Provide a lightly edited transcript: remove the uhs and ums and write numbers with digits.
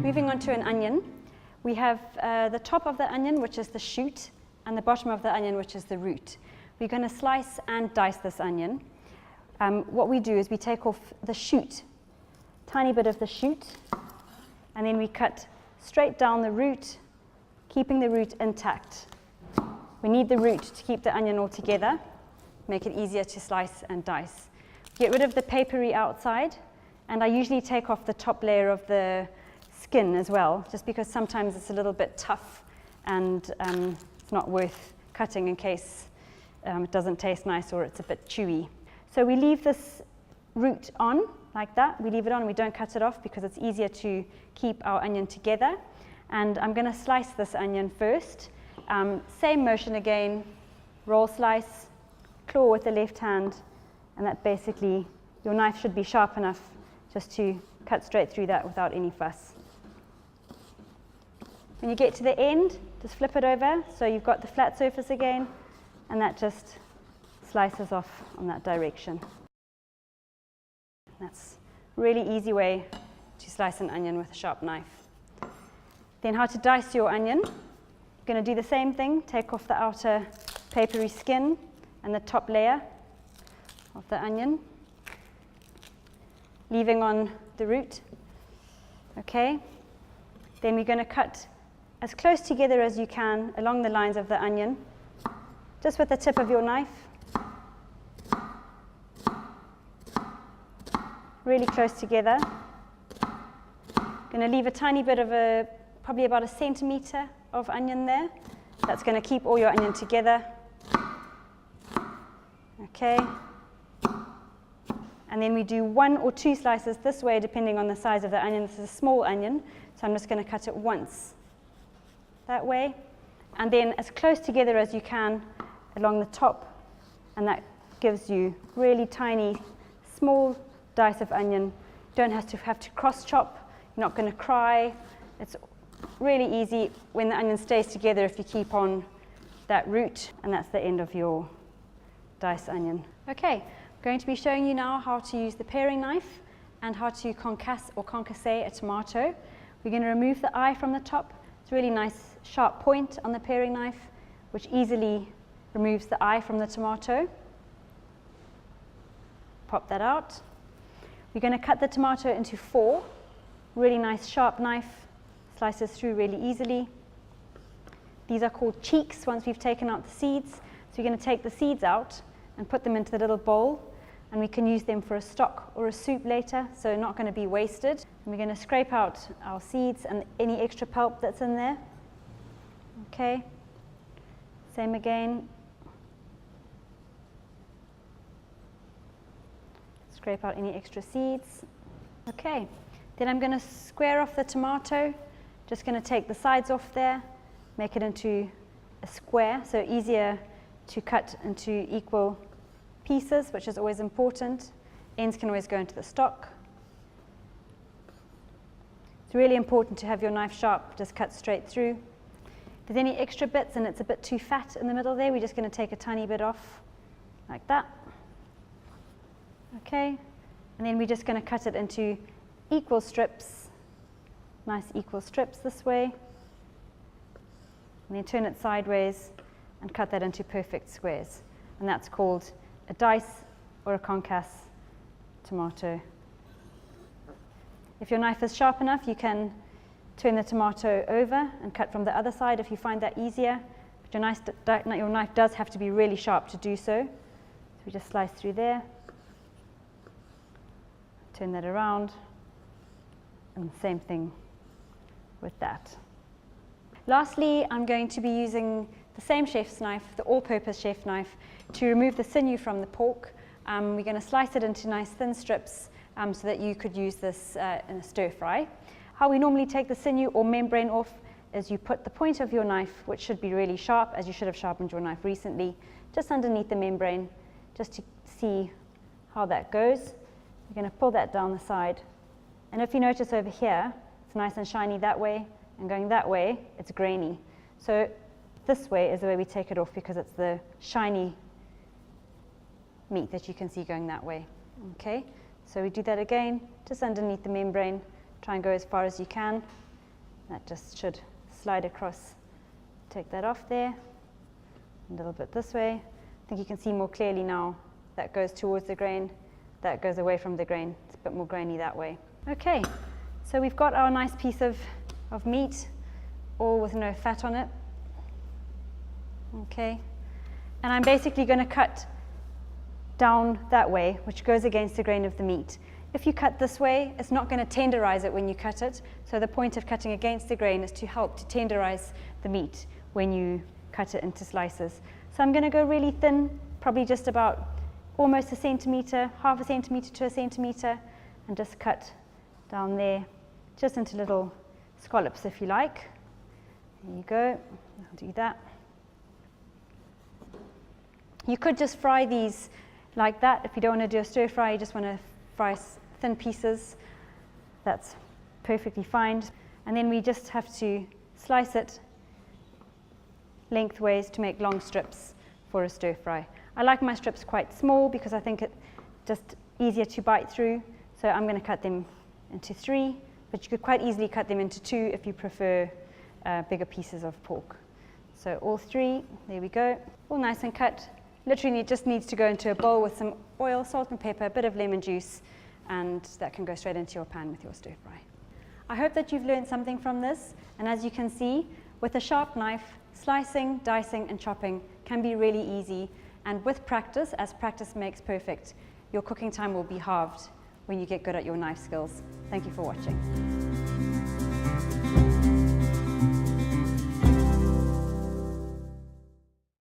Moving on to an onion, we have the top of the onion, which is the shoot, and the bottom of the onion, which is the root. We're going to slice and dice this onion. What we do is we take off the shoot, tiny bit of the shoot, and then we cut straight down the root, keeping the root intact. We need the root to keep the onion all together, make it easier to slice and dice. Get rid of the papery outside, and I usually take off the top layer of the skin as well, just because sometimes it's a little bit tough and it's not worth cutting in case it doesn't taste nice or it's a bit chewy. So we leave this root on like that. We leave it on, we don't cut it off because it's easier to keep our onion together. And I'm going to slice this onion first. Same motion again, roll slice, claw with the left hand, and that basically, your knife should be sharp enough just to cut straight through that without any fuss. When you get to the end, just flip it over so you've got the flat surface again, and that just slices off on that direction. That's a really easy way to slice an onion with a sharp knife. Then how to dice your onion. You're going to do the same thing, take off the outer papery skin and the top layer of the onion, leaving on the root. Okay. Then we're going to cut as close together as you can along the lines of the onion, just with the tip of your knife. Really close together. Going to leave a tiny bit of probably about 1 centimeter of onion there. That's going to keep all your onion together. Okay. And then we do 1 or 2 slices this way, depending on the size of the onion. This is a small onion, so I'm just going to cut it once that way, and then as close together as you can along the top, and that gives you really tiny, small dice of onion. You don't have to cross chop. You're not going to cry. It's really easy when the onion stays together if you keep on that root, and that's the end of your diced onion. Okay, I'm going to be showing you now how to use the paring knife and how to concasse or concasse a tomato. We're going to remove the eye from the top. It's a really nice sharp point on the paring knife, which easily removes the eye from the tomato. Pop that out. We're going to cut the tomato into 4. Really nice sharp knife, slices through really easily. These are called cheeks once we've taken out the seeds. So we're going to take the seeds out and put them into the little bowl, and we can use them for a stock or a soup later, so not going to be wasted. And we're going to scrape out our seeds and any extra pulp that's in there. Okay, same again. Scrape out any extra seeds. Okay, then I'm going to square off the tomato. Just going to take the sides off there, make it into a square, so easier to cut into equal pieces, which is always important. Ends can always go into the stock. It's really important to have your knife sharp, just cut straight through. If there's any extra bits and it's a bit too fat in the middle there, we're just going to take a tiny bit off, like that. Okay, and then we're just going to cut it into equal strips, nice equal strips this way, and then turn it sideways and cut that into perfect squares. And that's called a dice or a concasse tomato. If your knife is sharp enough, you can turn the tomato over and cut from the other side if you find that easier. But your knife does have to be really sharp to do so. So we just slice through there, turn that around, and the same thing with that. Lastly, I'm going to be using the same chef's knife, the all-purpose chef knife, to remove the sinew from the pork. We're going to slice it into nice thin strips so that you could use this in a stir fry. How we normally take the sinew or membrane off is you put the point of your knife, which should be really sharp, as you should have sharpened your knife recently, just underneath the membrane, just to see how that goes. You're going to pull that down the side. And if you notice over here, it's nice and shiny that way, and going that way, it's grainy. So this way is the way we take it off, because it's the shiny meat that you can see going that way. Okay, So we do that again, just underneath the membrane. Try and go as far as you can. That just should slide across. Take that off there. A little bit this way. I think you can see more clearly now. That goes towards the grain. That goes away from the grain. It's a bit more grainy that way. Okay, so we've got our nice piece of meat, all with no fat on it. Okay, and I'm basically going to cut down that way, which goes against the grain of the meat. If you cut this way, it's not going to tenderize it when you cut it. So the point of cutting against the grain is to help to tenderize the meat when you cut it into slices. So I'm going to go really thin, probably just about almost a centimeter, half a centimeter to a centimeter, and just cut down there, just into little scallops if you like. There you go, I'll do that. You could just fry these like that. If you don't want to do a stir fry, you just want to fry thin pieces, that's perfectly fine. And then we just have to slice it lengthways to make long strips for a stir fry. I like my strips quite small because I think it's just easier to bite through. So I'm going to cut them into 3, but you could quite easily cut them into 2 if you prefer bigger pieces of pork. So all 3, there we go, all nice and cut. Literally it just needs to go into a bowl with some oil, salt and pepper, a bit of lemon juice, and that can go straight into your pan with your stir fry. I hope that you've learned something from this, and as you can see, with a sharp knife, slicing, dicing and chopping can be really easy, and with practice, as practice makes perfect, your cooking time will be halved when you get good at your knife skills. Thank you for watching.